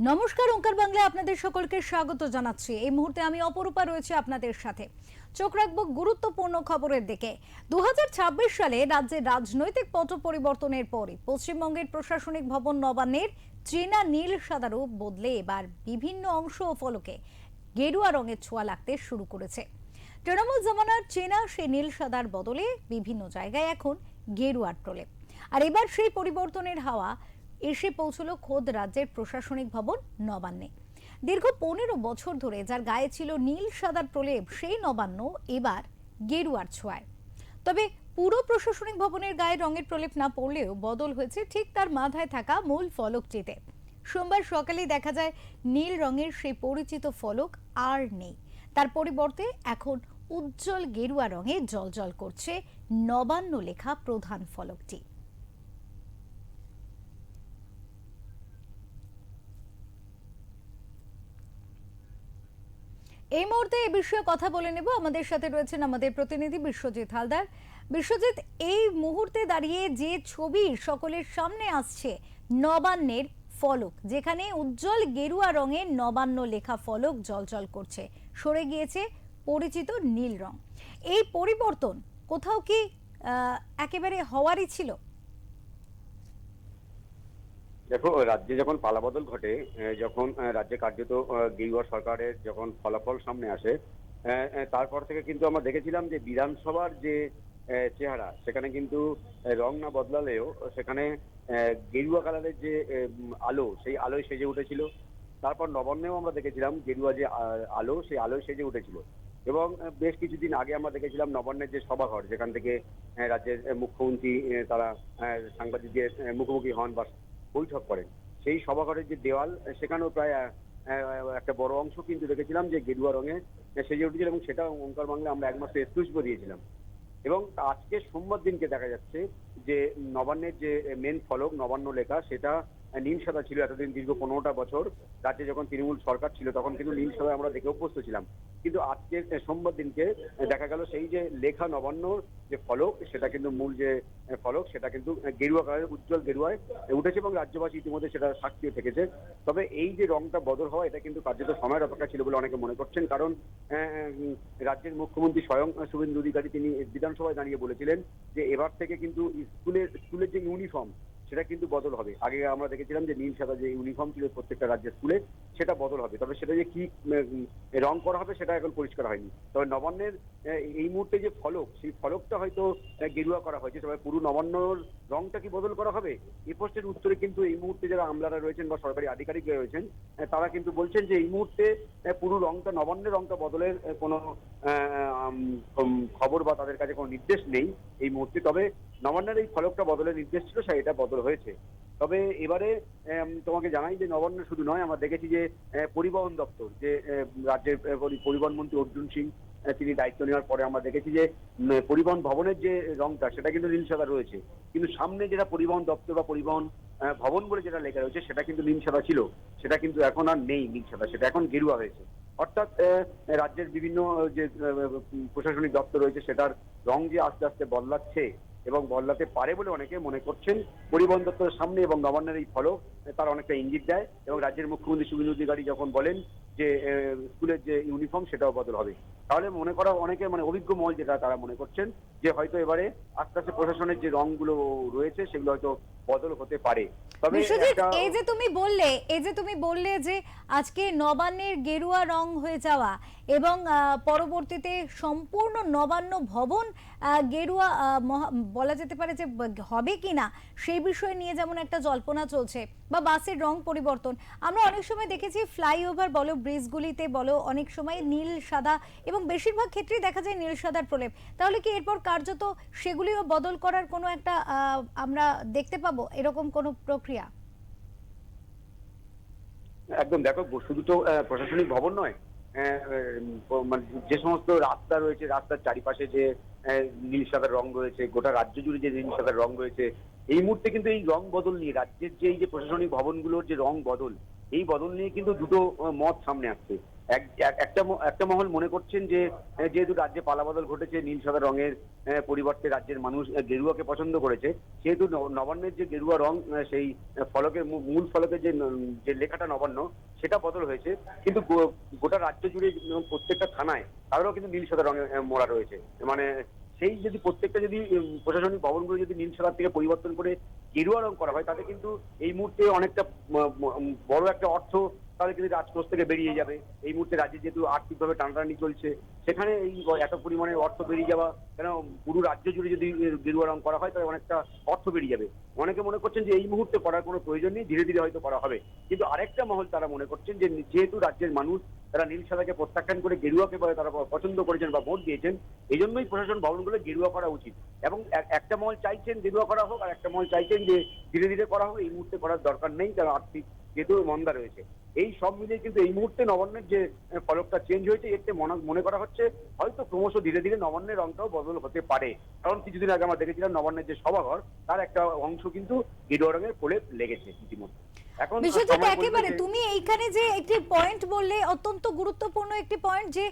নমস্কার, ওঙ্কার বাংলা আপনাদের সকলকে স্বাগত জানাচ্ছি। এই মুহূর্তে আমি অপরূপা রয়েছে আপনাদের সাথে। চোখ রাখবো গুরুত্বপূর্ণ খবরের দিকে। 2026 সালে রাজ্যের রাজনৈতিক পট পরিবর্তনের পরে পশ্চিমবঙ্গের প্রশাসনিক ভবন নবান্নের চীনা নীল সাদা রূপ বদলে এবার বিভিন্ন অংশ ও ফলকে গেরুয়া রঙের ছোঁয়া লাগতে শুরু করেছে। তৃণমূল জমানার চীনা সেই নীল সাদার বদলে বিভিন্ন জায়গায় এখন গেরুয়ার প্রলেপ। আর এবার সেই পরিবর্তনের হাওয়া এসে পৌঁছলো খোদ রাজ্যের প্রশাসনিক ভবন নবান্নে। দীর্ঘ 15 বছর ধরে যার গায়ে ছিল নীল সাদার প্রলেপ, সেই নবান্ন এবার গেরুয়ার ছোঁয়ায়। তবে পুরো প্রশাসনিক ভবনের গায়ে রঙের প্রলেপ না পড়লেও বদল হয়েছে ঠিক তার মাথায় থাকা মূল ফলকটিতে। সোমবার সকালেই দেখা যায় নীল রঙের সেই পরিচিত ফলক আর নেই। তার পরিবর্তে এখন উজ্জ্বল গেরুয়া রঙে জ্বলজ্বল করছে নবান্ন লেখা প্রধান ফলকটি। এই মুহূর্তে এই বিষয়ে কথা বলে নেব। আমাদের সাথে রয়েছেন আমাদের প্রতিনিধি বিশ্বজিৎ হালদার। বিশ্বজিৎ, এই মুহূর্তে দাঁড়িয়ে যে ছবি সকলের সামনে আসছে, নবান্নের ফলক, যেখানে উজ্জ্বল গেরুয়া রঙের নবান্ন লেখা ফলক জ্বলজ্বল করছে, সরে গিয়েছে পরিচিত নীল রং। এই পরিবর্তন কোথাও কি একেবারে হওয়ারই ছিল? দেখো, রাজ্যে যখন পালাবদল ঘটে, যখন রাজ্যে কার্যত গেরুয়া সরকারের যখন ফলাফল সামনে আসে, তারপর থেকে কিন্তু আমরা দেখেছিলাম যে বিধানসভার যে চেহারা, সেখানে কিন্তু রং না বদলালেও সেখানে গেরুয়া কালারের যে আলো, সেই আলোয় সেজে উঠেছিল। তারপর নবান্নেও আমরা দেখেছিলাম গেরুয়া যে আলো, সেই আলোয় সেজে উঠেছিল। এবং বেশ কিছুদিন আগে আমরা দেখেছিলাম নবান্নের যে সভাঘর, যেখান থেকে রাজ্যের মুখ্যমন্ত্রী তারা সাংবাদিকদের মুখোমুখি হন বা বৈঠক করেন, সেই সভাঘরের যে দেওয়াল, সেখানেও প্রায় একটা বড় অংশ কিন্তু দেখেছিলাম যে গেরুয়া রঙে সেজে উঠেছিল, এবং সেটা ওঙ্কার বাংলা আমরা একমাত্র এক্সক্লুসিভ দিয়েছিলাম। এবং আজকে সোমবার দিনকে দেখা যাচ্ছে যে নবান্নের যে মেন ফলক নবান্ন লেখা, সেটা নীল সাদা ছিল এতদিন। দীর্ঘ 15টা বছর রাজ্যে যখন তৃণমূল সরকার ছিল, তখন কিন্তু নীল সাদা আমরা দেখে অভ্যস্ত ছিলাম। কিন্তু আজকে সোমবার দিনকে দেখা গেল সেই যে লেখা নবান্ন যে ফলক, সেটা কিন্তু মূল যে ফলক, সেটা কিন্তু গেরুয়া কালারের উজ্জ্বল গেরুয়ায় উঠেছে, এবং রাজ্যবাসী ইতিমধ্যে সেটা সাক্ষীও থেকেছে। তবে এই যে রংটা বদল হওয়া, এটা কিন্তু কার্যত সময়ের অপেক্ষা ছিল বলে অনেকে মনে করছেন। কারণ রাজ্যের মুখ্যমন্ত্রী স্বয়ং শুভেন্দু অধিকারী তিনি বিধানসভায় দাঁড়িয়ে বলেছিলেন যে এবার থেকে কিন্তু স্কুলের যে ইউনিফর্ম, সেটা কিন্তু বদল হবে। আগে আমরা দেখেছিলাম যে নীল সাদা যে ইউনিফর্ম ছিল প্রত্যেকটা রাজ্যের স্কুলে, সেটা বদল হবে। তবে সেটা যে কি রং করা হবে, সেটা এখন পরিষ্কার হয়নি। তবে নবান্নের এই মুহূর্তে যে ফলক, সেই ফলকটা হয়তো গেরুয়া করা হয়েছে। তবে পুরো নবান্নর রংটা কি বদল করা হবে, এই প্রশ্নের উত্তরে কিন্তু এই মুহূর্তে যারা আমলারা রয়েছেন বা সরকারি আধিকারিকরা রয়েছেন, তারা কিন্তু বলছেন যে এই মুহূর্তে পুরো রংটা, নবান্নের রংটা বদলের কোনো খবর বা তাদের কাছে কোনো নির্দেশ নেই এই মুহূর্তে। তবে নবান্নের এই ফলকটা বদলের নির্দেশ ছিল, এটা বদল হয়েছে। তবে এবারে তোমাকে জানাই যে নবান্ন শুধু নয়, আমরা দেখেছি যে পরিবহন দপ্তর, যে রাজ্যের পরিবহন মন্ত্রী অর্জুন সিং তিনি দায়িত্ব নেওয়ার পরে আমরা দেখেছি যে পরিবহন ভবনের যে রংটা, সেটা কিন্তু নীল সাদা রয়েছে। কিন্তু সামনে যেটা পরিবহন দপ্তর বা পরিবহন ভবন বলে যেটা লেখা রয়েছে, সেটা কিন্তু নীল সাদা ছিল, সেটা কিন্তু এখন আর নেই নীল সাদা, সেটা এখন গেরুয়া হয়েছে। অর্থাৎ রাজ্যের বিভিন্ন যে প্রশাসনিক দপ্তর রয়েছে, সেটার রং যে আস্তে আস্তে বদলাচ্ছে এবং বদলাতে পারে বলে অনেকে মনে করছেন। পরিবহন দপ্তরের সামনে এবং নবান্নের এই ফলক তার অনেকটা ইঙ্গিত দেয়। এবং রাজ্যের মুখ্যমন্ত্রী শুভেন্দু অধিকারী যখন বলেন যে স্কুলের যে ইউনিফর্ম, সেটাও বদল হবে, তাহলে মনে করা অনেকে অভিজ্ঞ মহল যেটা তারা মনে করছেন যে হয়তো এবারে আস্তে আস্তে প্রশাসনের যে রংগুলো রয়েছে, সেগুলো হয়তো বদল হতে পারে। তবে বিশ্বজিৎ, এই যে তুমি বললে যে আজকে নবান্নের গেরুয়া রং হয়ে যাওয়া এবং পরবর্তীতে সম্পূর্ণ নবান্ন ভবন গেরুয়া বলা যেতে পারে যে হবে কিনা, সেই বিষয় নিয়ে যেমন একটা জল্পনা চলছে, বা বাসের রং পরিবর্তন আমরা অনেক সময় দেখেছি, ফ্লাইওভার বলো, ব্রিজগুলিতে বলো, অনেক সময় নীল সাদা এবং বেশিরভাগ ক্ষেত্রেই দেখা যায় নীল সাদার প্রলেপ। তাহলে কি এরপর কার্যত সেগুলিও বদল করার কোনো একটা আমরা দেখতে পাবো, এরকম কোনো প্রক্রিয়া? একদম। দেখো, শুধু তো প্রশাসনিক ভবন নয়, মানে যে সমস্ত রাস্তা রয়েছে, রাস্তার চারিপাশে যে নীল সাদার রং রয়েছে, গোটা রাজ্য জুড়ে যে নীল সাদার রং রয়েছে, এই মুহূর্তে কিন্তু এই রং বদল নিয়ে রাজ্যের যে এই যে প্রশাসনিক ভবনগুলোর যে রং বদল, এই বদল নিয়ে কিন্তু দুটো মত সামনে আসছে। একটা মহল মনে করছেন যে যেহেতু রাজ্যে পালাবদল ঘটেছে, নীল সাদা রঙের পরিবর্তে রাজ্যের মানুষ গেরুয়াকে পছন্দ করেছে, সেহেতু নবান্নের যে গেরুয়া রং, সেই ফলকের মূল ফলকের যে লেখাটা নবান্ন, সেটা বদল হয়েছে। কিন্তু গোটা রাজ্য জুড়ে প্রত্যেকটা থানায় তাদেরও কিন্তু নীল সাদা রঙে মোড়া রয়েছে। মানে সেই যদি প্রত্যেকটা যদি প্রশাসনিক ভবনগুলো যদি নীল সাদা থেকে পরিবর্তন করে গেরুয়া রং করা হয়, তাতে কিন্তু এই মুহূর্তে অনেকটা বড় একটা অর্থ তাহলে কিন্তু রাজকোষ থেকে বেরিয়ে যাবে। এই মুহূর্তে রাজ্যে যেহেতু আর্থিকভাবে টানাটানি চলছে, সেখানে এই এত পরিমাণে অর্থ বেরিয়ে যাওয়া, কেন পুরো রাজ্য জুড়ে যদি গেরুয়া রং করা হয় তাহলে অনেকটা অর্থ বেরিয়ে যাবে। অনেকে মনে করছেন যে এই মুহূর্তে করার কোনো প্রয়োজন নেই, ধীরে ধীরে হয়তো করা হবে। কিন্তু আরেকটা মহল তারা মনে করছেন যে যেহেতু রাজ্যের মানুষ তারা নীল সাদাকে প্রত্যাখ্যান করে গেরুয়াকে তারা পছন্দ করেছেন বা ভোট দিয়েছেন, এই জন্যই প্রশাসন ভবনগুলো গেরুয়া করা উচিত। এবং একটা মহল চাইছেন গেরুয়া করা হোক, আর একটা মহল চাইছেন যে ধীরে ধীরে করা হোক, এই মুহূর্তে করার দরকার নেই, কারণ আর্থিক যেহেতু মন্দা রয়েছে। এই সব মিলিয়ে কিন্তু এই মুহূর্তে নবান্নের যে ফলকটা চেঞ্জ হয়েছে, এতে মনে করা হচ্ছে হয়তো ক্রমশ ধীরে ধীরে নবান্নের রংটাও বদল হতে পারে। কারণ কিছুদিন আগে আমরা দেখেছিলাম নবান্নের যে সভাঘর, তার একটা অংশ কিন্তু গেরুয়া রঙের প্রলেপ লেগেছে ইতিমধ্যে। এখন বিশ্বজিৎ, সময় বলবে একেবারে যে- তুমি এইখানে যে একটি পয়েন্ট বললে, অত্যন্ত গুরুত্বপূর্ণ একটি পয়েন্ট, যে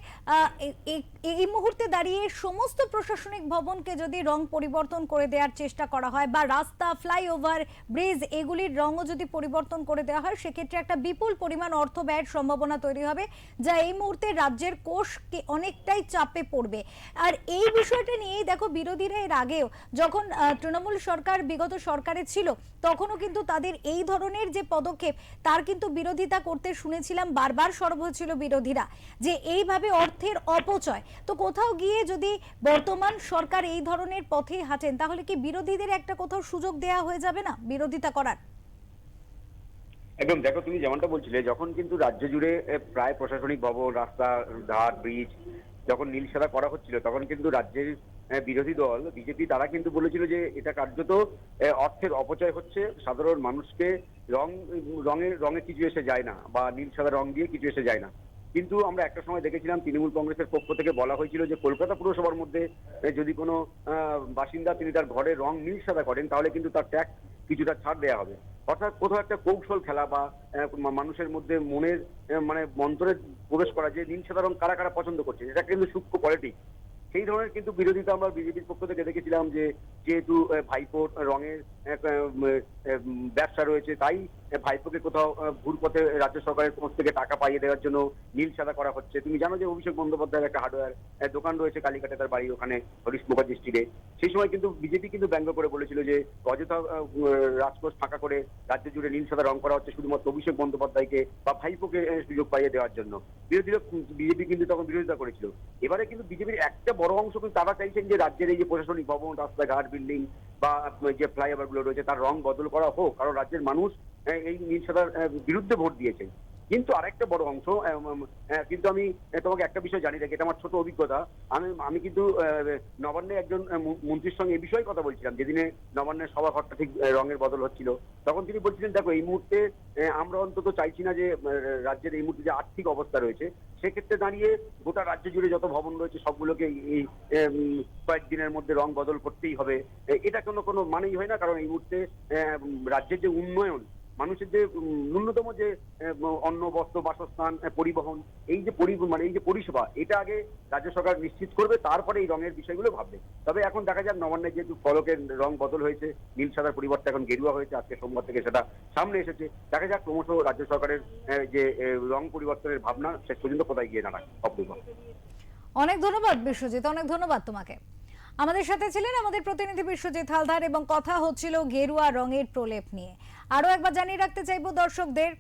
এই মুহূর্তে দাঁড়িয়ে সমস্ত প্রশাসনিক ভবনকে যদি রং পরিবর্তন করে দেওয়ার চেষ্টা করা হয়, বা রাস্তা, ফ্লাইওভার, ব্রিজ, এগুলির রঙও যদি পরিবর্তন করে দেওয়া হয়, সেক্ষেত্রে একটা বিপুল পরিমাণ অর্থ ব্যয়ের সম্ভাবনা তৈরি হবে, যা এই মুহূর্তে রাজ্যের কোষকে অনেকটাই চাপে পড়বে। আর এই বিষয়টা নিয়েই দেখো, বিরোধীরা এর আগেও যখন তৃণমূল সরকার বিগত সরকারে ছিল, তখনও কিন্তু তাদের এই ধরনের যে পদক্ষেপ, তার কিন্তু বিরোধিতা করতে শুনেছিলাম, বারবার সরব হয়েছিল বিরোধীরা, যে এইভাবে অর্থের অপচয়। তো কোথাও গিয়ে যদি বর্তমান সরকার এই ধরনের পথে হাঁটেন, তাহলে কি বিরোধীদের একটা কোথাও সুযোগ দেয়া হয়ে যাবে না বিরোধিতা করার? একদম, দেখো তুমি যেমনটা বলছিলে, যখন কিন্তু রাজ্য জুড়ে প্রায় প্রশাসনিক ভবন, রাস্তা ঘাট, ব্রিজ যখন নীল সাদা করা হচ্ছিল, তখন কিন্তু রাজ্যের বিরোধী দল বিজেপি তারা কিন্তু বলেছিল যে এটা কার্যত অর্থের অপচয় হচ্ছে, সাধারণ মানুষকে রঙে কিছু এসে যায় না, বা নীল সাদা রং দিয়ে কিছু এসে যায় না। কিন্তু আমরা একটা সময় দেখেছিলাম তৃণমূল কংগ্রেসের পক্ষ থেকে বলা হয়েছিল যে কলকাতা পুরসভার মধ্যে যদি কোনো বাসিন্দা তিনি তার ঘরের রং নীল সাদা করেন, তাহলে কিন্তু তার ট্যাক্স কিছুটা ছাড় দেওয়া হবে। অর্থাৎ কোথাও একটা কৌশল খেলা, বা মানুষের মধ্যে মনের মানে মন্ত্রে প্রবেশ করা, যে নীল সাদা রং কারা কারা পছন্দ করছে, এটা কিন্তু সূক্ষ্ম পলিটিক্স। সেই ধরনের কিন্তু বিরোধিতা আমরা বিজেপির পক্ষ থেকে দেখেছিলাম, যে যেহেতু ভাইপোর রঙের ব্যবসা রয়েছে, তাই ভাইপোকে কোথাও ভুল পথে রাজ্য সরকারের কোষ থেকে টাকা পাইয়ে দেওয়ার জন্য নীল সাদা করা হচ্ছে। তুমি জানো যে অভিষেক বন্দ্যোপাধ্যায়ের একটা হার্ডওয়্যার দোকান রয়েছে কালীঘাটে, তার বাড়ি ওখানে হরিশ মুখার্জি স্ট্রিটে। সেই সময় কিন্তু বিজেপি কিন্তু ব্যঙ্গ করে বলেছিল যে অযথা রাজকোষ ফাঁকা করে রাজ্য জুড়ে নীল সাদা রং করা হচ্ছে শুধুমাত্র অভিষেক বন্দ্যোপাধ্যায়কে বা ভাইপোকে সুযোগ পাইয়ে দেওয়ার জন্য। বিজেপি কিন্তু তখন বিরোধিতা করেছিল। এবারে কিন্তু বিজেপির একটা বড় অংশ কিন্তু তারা চাইছেন যে রাজ্যের এই যে প্রশাসনিক ভবন, রাস্তাঘাট, বিল্ডিং বা যে ফ্লাইওভার গুলো রয়েছে, তার রং বদল করা হোক, কারণ রাজ্যের মানুষ এই নীল সাদার বিরুদ্ধে ভোট দিয়েছে। কিন্তু আরেকটা বড় অংশ, কিন্তু আমি তোমাকে একটা বিষয় জানি রাখি, এটা আমার ছোট অভিজ্ঞতা। আমি কিন্তু নবান্নে একজন মন্ত্রীর সঙ্গে এই বিষয়ে কথা বলছিলাম, যেদিনে নবান্নের সভাঘরটা ঠিক রঙের বদল হচ্ছিল। তখন তিনি বলছিলেন, দেখো এই মুহূর্তে আমরা অন্তত চাইছি না যে রাজ্যের এই মুহূর্তে যে আর্থিক অবস্থা রয়েছে, সেক্ষেত্রে দাঁড়িয়ে গোটা রাজ্য জুড়ে যত ভবন রয়েছে সবগুলোকে এই কয়েকদিনের মধ্যে রং বদল করতেই হবে। এটা কোনো মানেই হয় না, কারণ এই মুহূর্তে রাজ্যের যে উন্নয়ন, মানুষের যে ন্যূনতম যে অন্ন, বস্ত্র, বাসস্থান, পরিবহন, এই যে পরিষেবা, এটা আগে রাজ্য সরকার নিশ্চিত করবে, তারপরে এই রঙের বিষয়গুলো ভাববে। তবে এখন দেখা যাক, নবান্নের যেহেতু ফলকের রং বদল হয়েছে, নীল সাদার পরিবর্তে এখন গেরুয়া হয়েছে, আজকে সোমবার থেকে সেটা সামনে এসেছে। দেখা যাক ক্রমশ রাজ্য সরকারের যে রং পরিবর্তনের ভাবনা শেষ পর্যন্ত কোথায় গিয়ে দাঁড়ায়। অপূর্ব, অনেক ধন্যবাদ বিশ্বজিৎ, অনেক ধন্যবাদ তোমাকে। আমাদের সাথে ছিলেন আমাদের প্রতিনিধি বিশ্বজিৎ হালদার, এবং কথা হচ্ছিল গেরুয়া রঙের প্রলেপ নিয়ে। আরো একবার জানিয়ে রাখতে চাইবো দর্শকদের,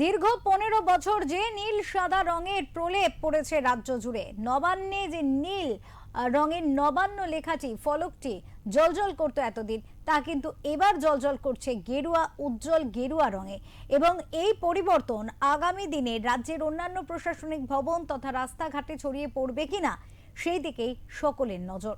দীর্ঘ 15 বছর যে নীল সাদা রঙের প্রলেপ পড়েছে রাজ্য জুড়ে, নবান্নে যে নীল রঙের নবান্ন লেখাটি, ফলকটি জলজল করতো এতদিন, তা কিন্তু এবার জলজল করছে গেরুয়া, উজ্জ্বল গেরুয়া রঙে। এবং এই পরিবর্তন আগামী দিনে রাজ্যের অন্যান্য প্রশাসনিক ভবন তথা রাস্তাঘাটে ছড়িয়ে পড়বে কিনা, সেই দিকেই সকলের নজর।